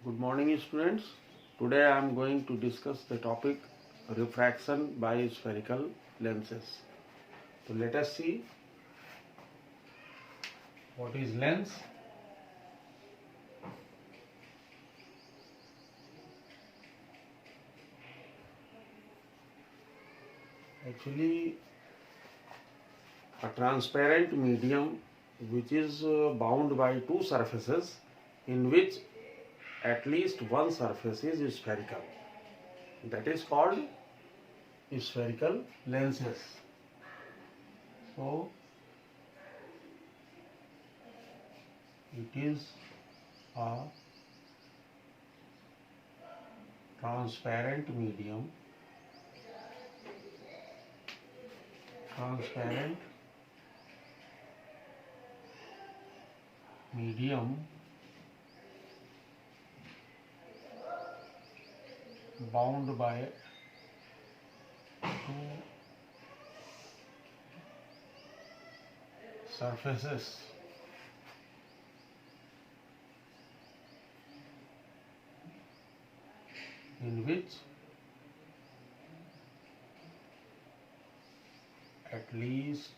Good morning, students. Today I am going to discuss the topic refraction by spherical lenses. So let us see what is lens. Actually, a transparent medium which is bound by two surfaces in which at least one surface is spherical. That is called spherical lenses. So it is a transparent medium bound by two surfaces in which at least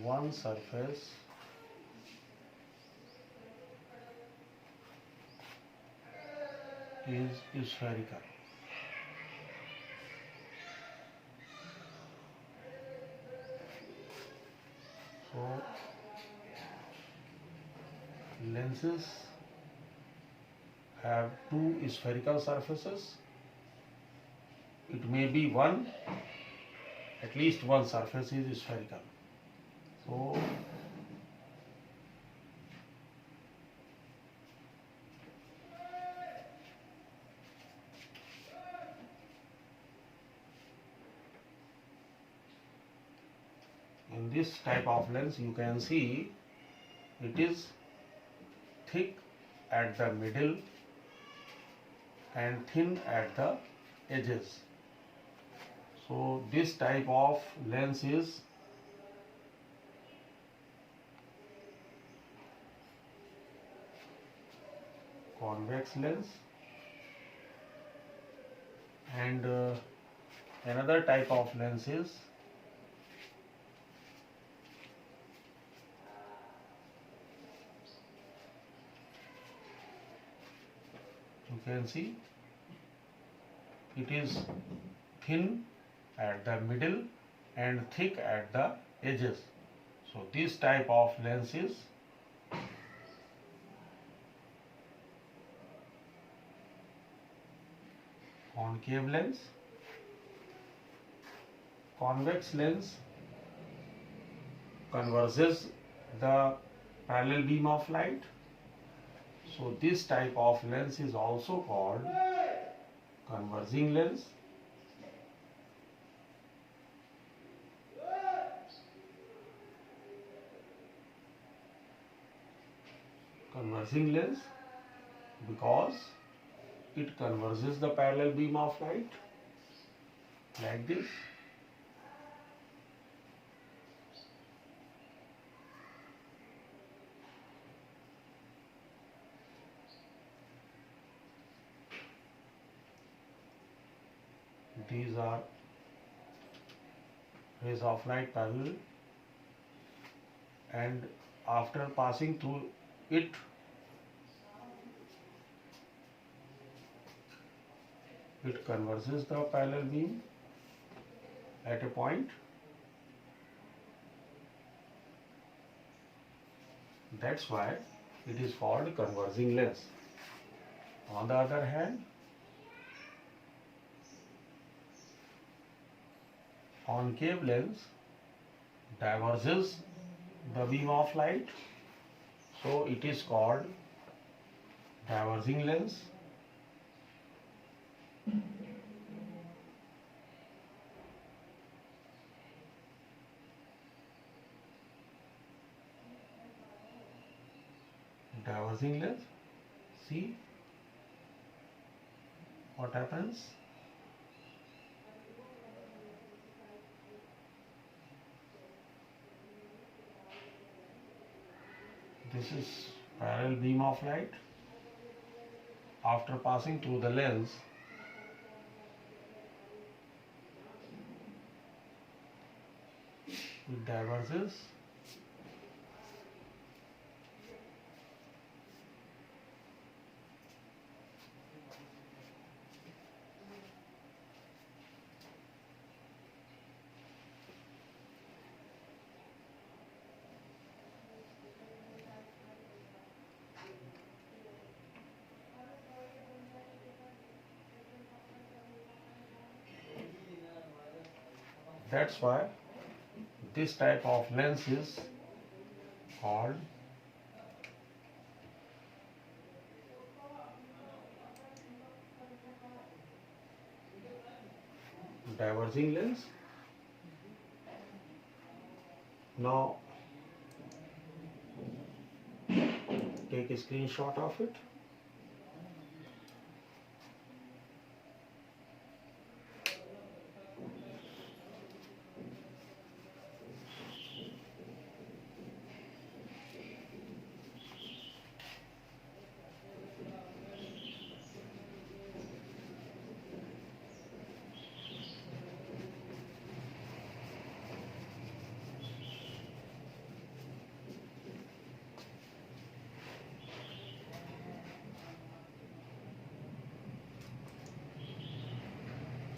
one surface is spherical. So lenses have two spherical surfaces. It may be one, at least one surface is spherical. So in this type of lens you can see it is thick at the middle and thin at the edges. So this type of lens is convex lens, and another type of lens is you can see it is thin at the middle and thick at the edges. So this type of lens is concave lens. Convex lens converges the parallel beam of light. So this type of lens is also called converging lens. Converging lens because it converges the parallel beam of light like this. These are rays of light parallel, and after passing through it, it converges the parallel beam at a point. That's why it is called converging lens. On the other hand, concave lens diverges the beam of light, so it is called diverging lens. Diverging lens, see what happens. This is parallel beam of light, after passing through the lens, it diverges That's why this type of lens is called diverging lens. Now take a screenshot of it.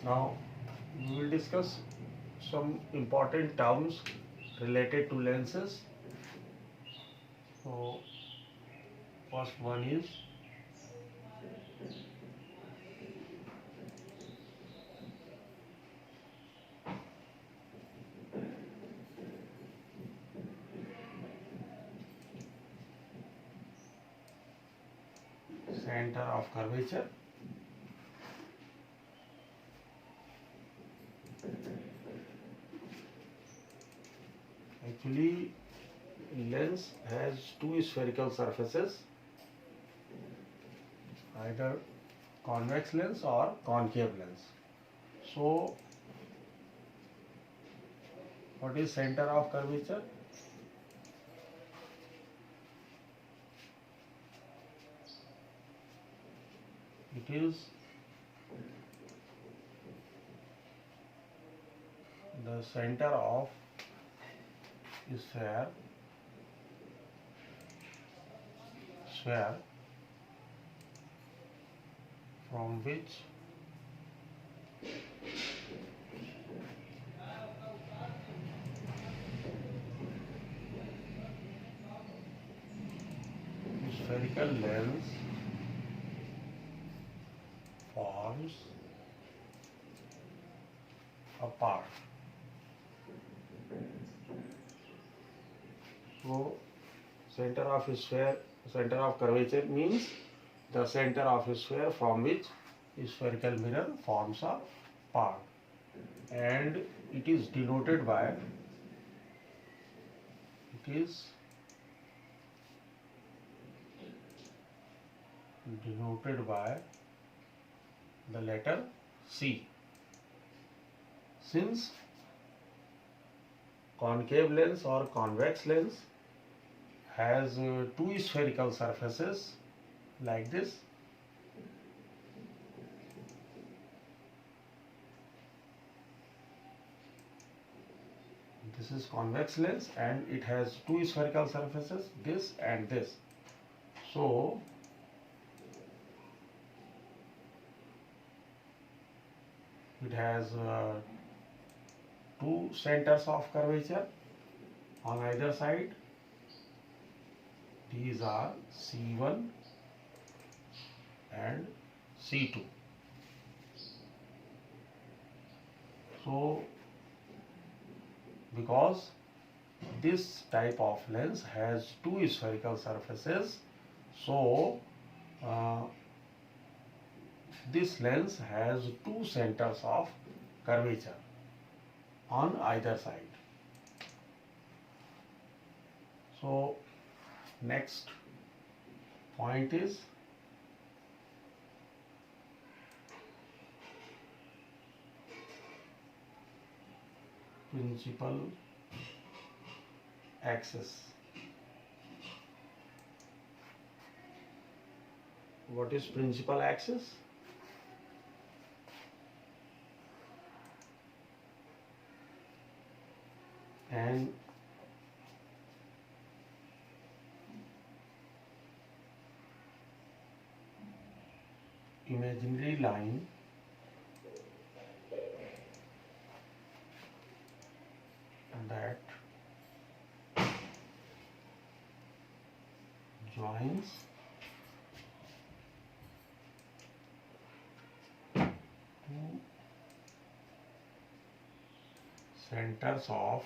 Now we will discuss some important terms related to lenses. So first one is center of curvature. Actually, lens has two spherical surfaces, either convex lens or concave lens. So, what is center of curvature? It is the center of sphere from which spherical lens forms a part. So, center of curvature means the center of a sphere from which a spherical mirror forms a part, and it is denoted by the letter C. Since concave lens or convex lens has two spherical surfaces like this, this is convex lens and it has two spherical surfaces, this and this. So it has two centers of curvature on either side. These are C1 and C2. So because this type of lens has two spherical surfaces, so this lens has two centers of curvature on either side. So next point is principal axis. what is principal axis? And imaginary line that joins two centers of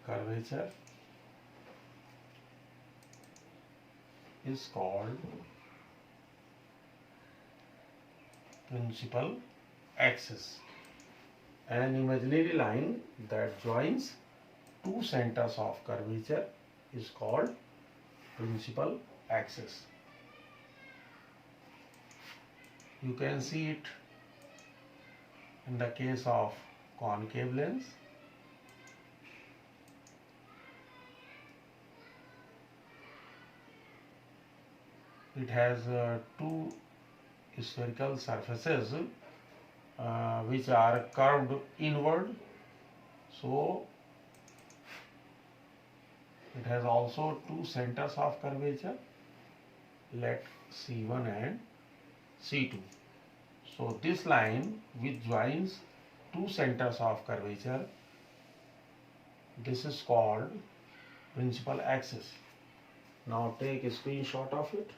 curvature is called principal axis. An imaginary line that joins two centers of curvature is called principal axis. You can see it in the case of concave lens. It has two spherical surfaces which are curved inward, so it has also two centers of curvature, let C1 and C2. So this line which joins two centers of curvature, this is called principal axis. Now take a screenshot of it.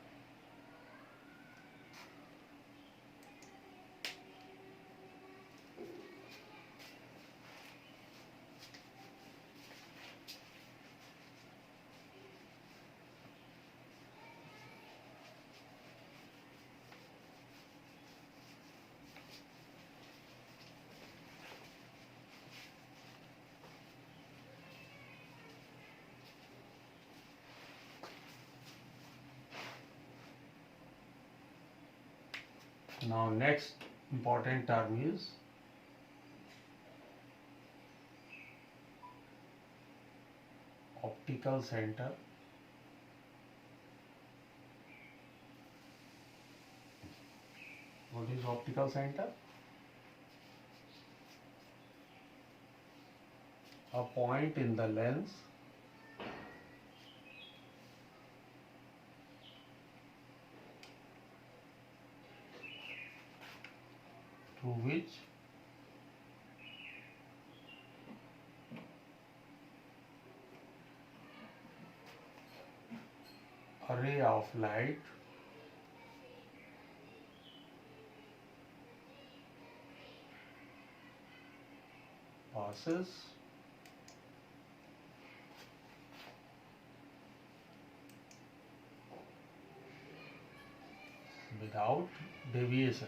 Now next important term is optical center. What is optical center? A point in the lens through which a ray of light passes without deviation.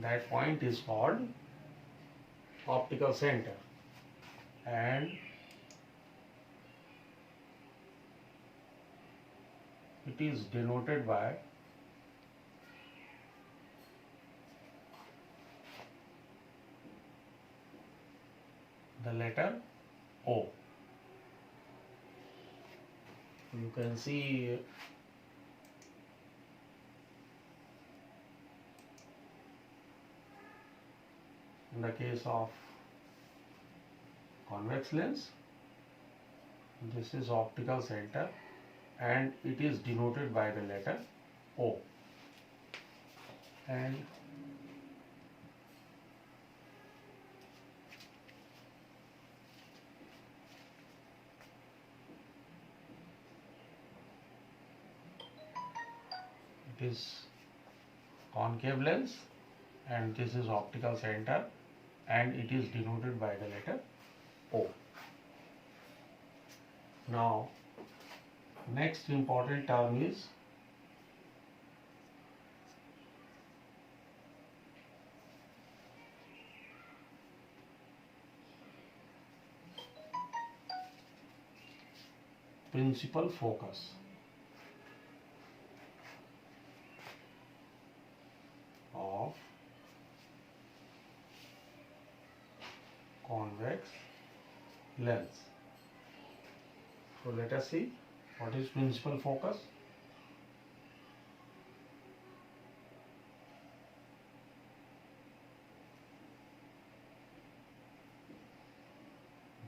That point is called optical center, and it is denoted by the letter O. You can see in the case of convex lens, this is optical center and it is denoted by the letter O. And it is concave lens and this is optical center and it is denoted by the letter O. Now next important term is principal focus of convex lens. So let us see what is principal focus.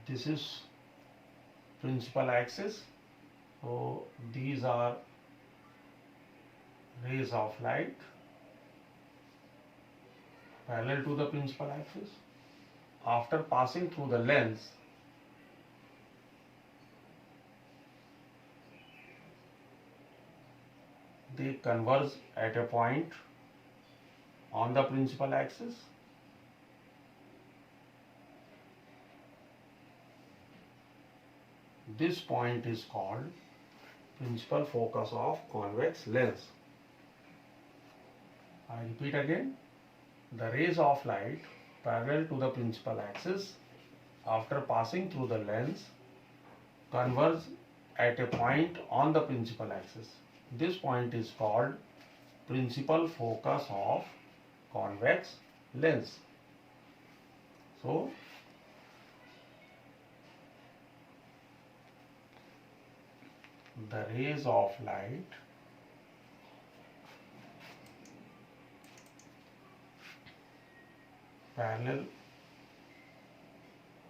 This is principal axis. So these are rays of light parallel to the principal axis. After passing through the lens, they converge at a point on the principal axis. This point is called principal focus of convex lens. I repeat again, the rays of light parallel to the principal axis after passing through the lens converge at a point on the principal axis. This point is called principal focus of convex lens. So the rays of light parallel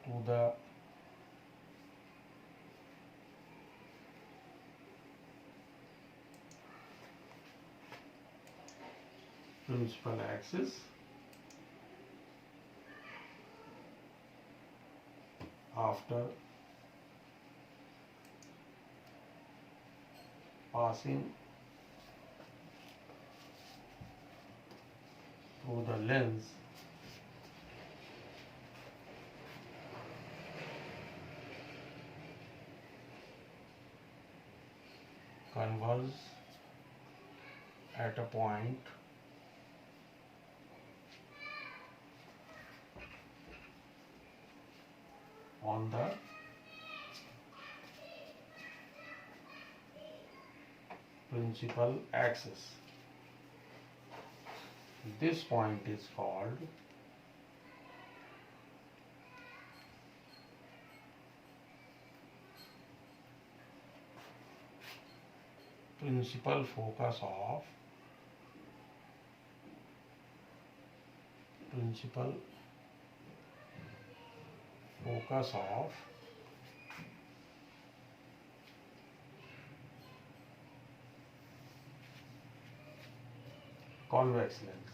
to the principal axis after passing through the lens converge at a point on the principal axis. This point is called principal focus of convex lens.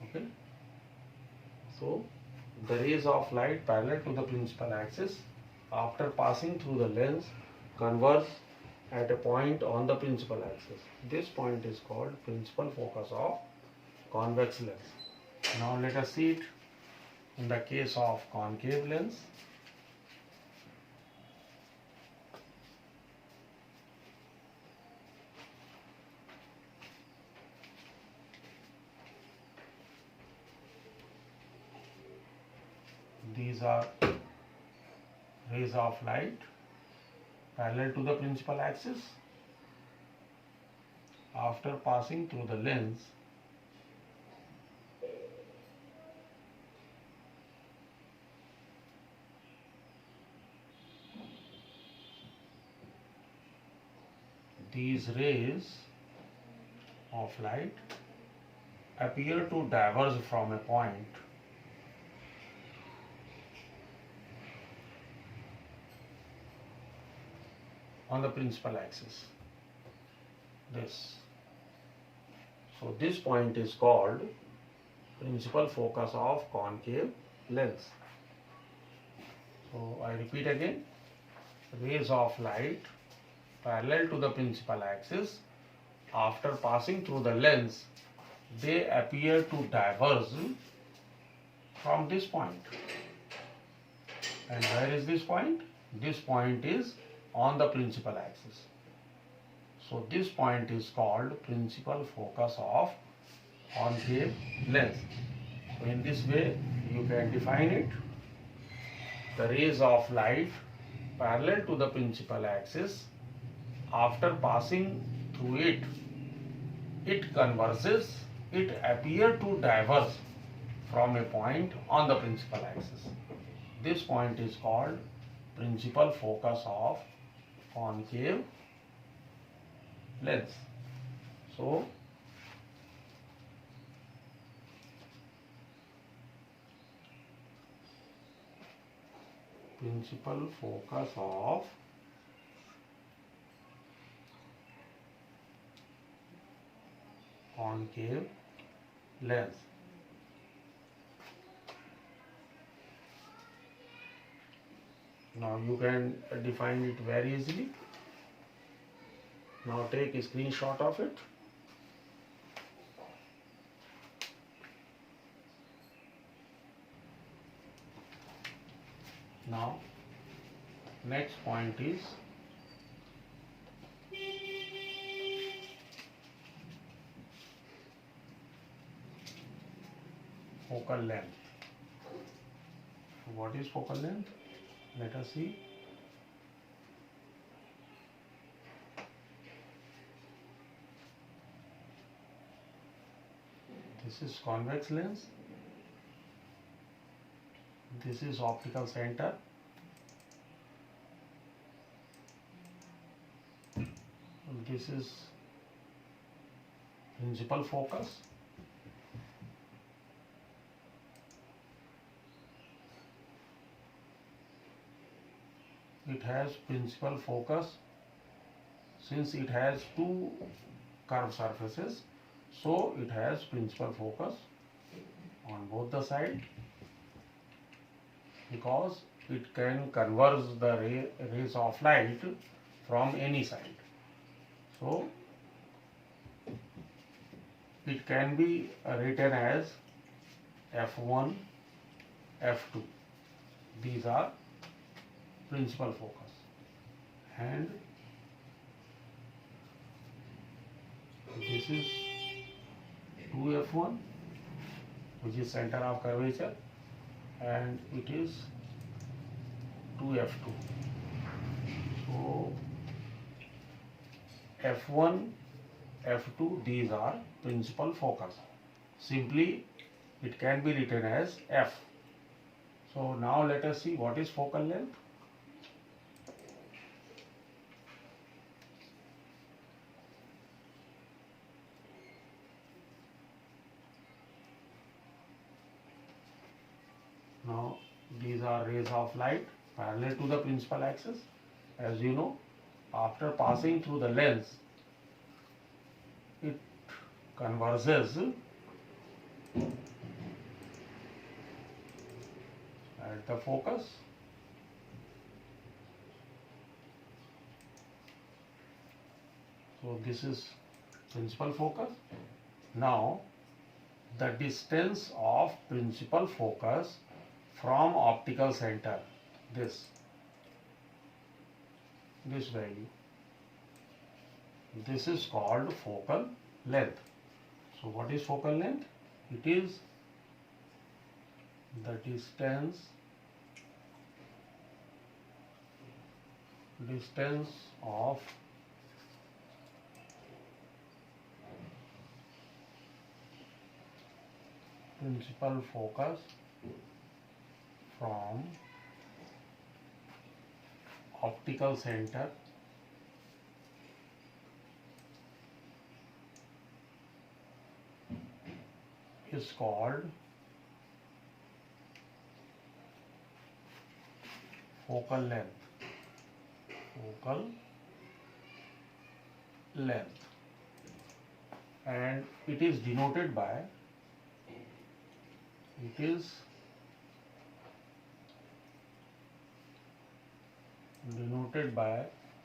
Okay, so the rays of light parallel to the principal axis after passing through the lens converge at a point on the principal axis. This point is called principal focus of convex lens. Now let us see it in the case of concave lens. These are rays of light parallel to the principal axis. After passing through the lens, these rays of light appear to diverge from a point on the principal axis. So this point is called principal focus of concave lens. So I repeat again, rays of light parallel to the principal axis after passing through the lens, they appear to diverge from this point. And where is this point? This point is on the principal axis. So this point is called principal focus of concave lens. So in this way you can define it. The rays of light parallel to the principal axis. After passing through it, it converges, it appears to diverge from a point on the principal axis. This point is called principal focus of concave lens. So, principal focus of concave lens. Now you can define it very easily. Now take a screenshot of it. Now next point is focal length. What is focal length? Let us see. This is convex lens. This is optical center. This is principal focus. It has principal focus. Since it has two curved surfaces, so it has principal focus on both the sides, because it can converge the rays of light from any side. So it can be written as F1, F2. These are principal focus, and this is 2F1, which is center of curvature, and it is 2F2. So F1, F2, these are principal focus. Simply it can be written as F. So now let us see what is focal length. Now these are rays of light parallel to the principal axis. As you know, after passing through the lens, it converges at the focus. So this is principal focus. Now the distance of principal focus from optical center, this value, this is called focal length. So what is focal length? It is the distance of principal focus from optical center is called focal length. Focal length, and it is denoted by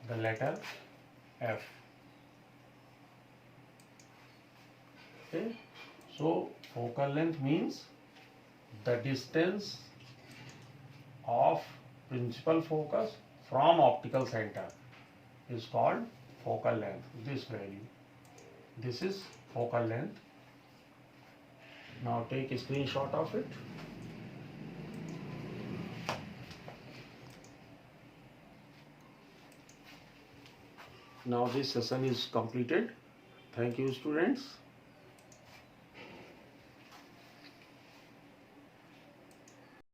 the letter F. Okay, so focal length means the distance of principal focus from optical center is called focal length. This value, this is focal length. Now take a screenshot of it. Now this session is completed. Thank you, students.